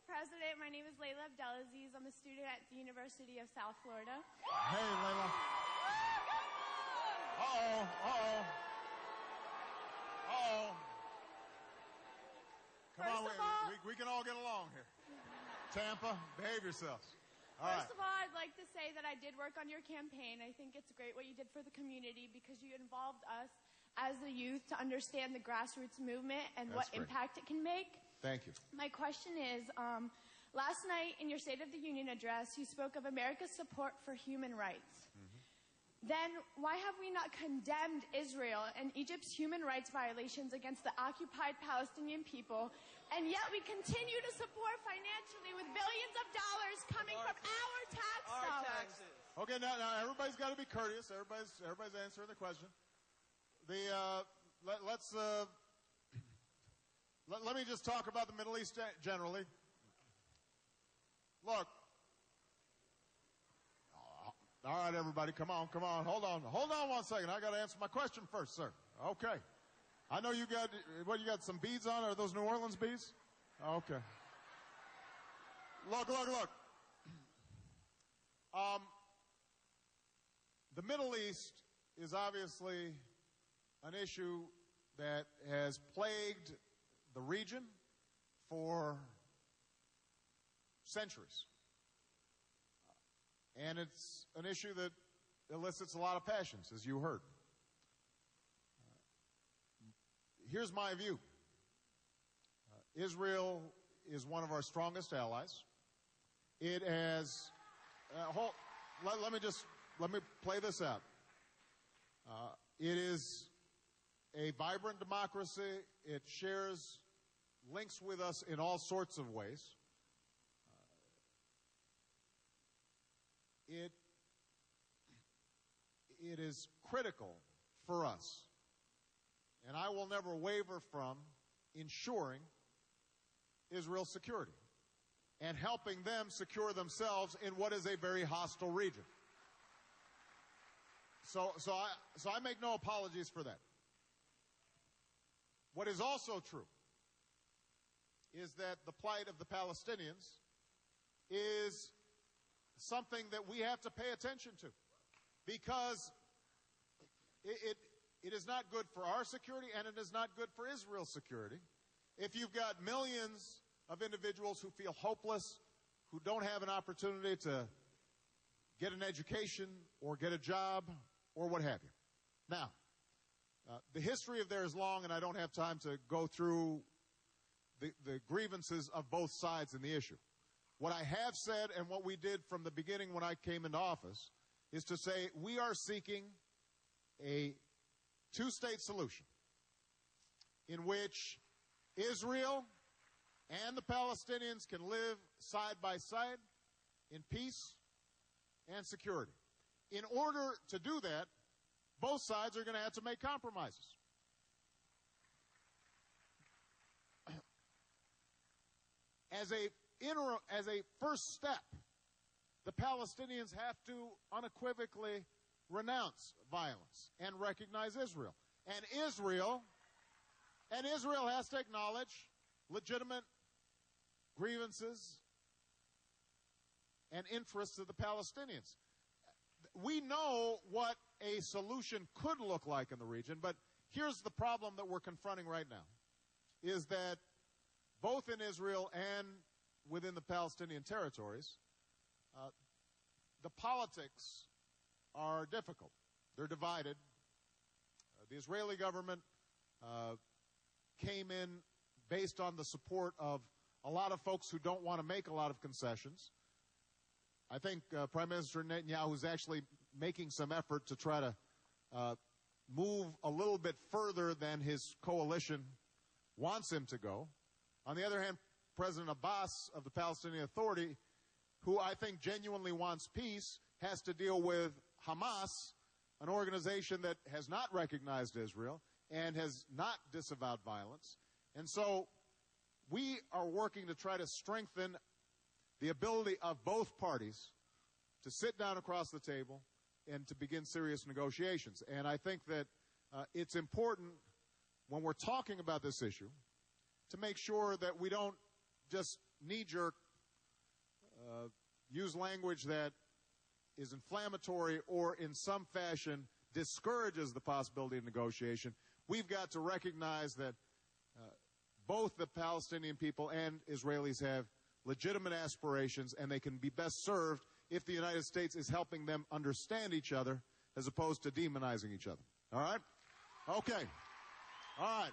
President. My name is Layla Abdelaziz. I'm a student at the University of South Florida. Hey, Layla. Come on, we can all get along here. Tampa, behave yourselves. First of all, I'd like to say that I did work on your campaign. I think it's great what you did for the community because you involved us as the youth to understand the grassroots movement and what impact it can make. Thank you. My question is, last night in your State of the Union address, you spoke of America's support for human rights. Mm-hmm. Then why have we not condemned Israel and Egypt's human rights violations against the occupied Palestinian people, and yet we continue to support financially with billions of dollars coming from our tax dollars? Okay, now everybody's got to be courteous. Everybody's answering the question. Let me just talk about the Middle East generally. Look. All right, everybody, come on. Hold on 1 second. I got to answer my question first, sir. Okay. I know you got some beads on? Are those New Orleans beads? Okay. Look. The Middle East is obviously an issue that has plagued the region for centuries. And it's an issue that elicits a lot of passions, as you heard. Here's my view. Israel is one of our strongest allies. It has... let me play this out. It is a vibrant democracy. It shares links with us in all sorts of ways. It is critical for us, and I will never waver from ensuring Israel's security and helping them secure themselves in what is a very hostile region. So I make no apologies for that. What is also true is that the plight of the Palestinians is something that we have to pay attention to, because it is not good for our security and it is not good for Israel's security. If you've got millions of individuals who feel hopeless, who don't have an opportunity to get an education or get a job or what have you. Now, the history of there is long, and I don't have time to go through the grievances of both sides in the issue. What I have said and what we did from the beginning when I came into office is to say we are seeking a two-state solution in which Israel and the Palestinians can live side by side in peace and security. In order to do that, both sides are going to have to make compromises. As a first step, the Palestinians have to unequivocally renounce violence and recognize Israel. And Israel has to acknowledge legitimate grievances and interests of the Palestinians. We know what a solution could look like in the region, but here's the problem that we're confronting right now, is that both in Israel and within the Palestinian territories, the politics are difficult. They're divided. The Israeli government came in based on the support of a lot of folks who don't want to make a lot of concessions. I think Prime Minister Netanyahu is actually making some effort to try to move a little bit further than his coalition wants him to go. On the other hand, President Abbas of the Palestinian Authority, who I think genuinely wants peace, has to deal with Hamas, an organization that has not recognized Israel and has not disavowed violence. And so we are working to try to strengthen the ability of both parties to sit down across the table and to begin serious negotiations. And I think that it's important when we're talking about this issue to make sure that we don't just knee-jerk use language that is inflammatory or in some fashion discourages the possibility of negotiation. We've got to recognize that both the Palestinian people and Israelis have legitimate aspirations, and they can be best served if the United States is helping them understand each other as opposed to demonizing each other. All right? Okay. All right.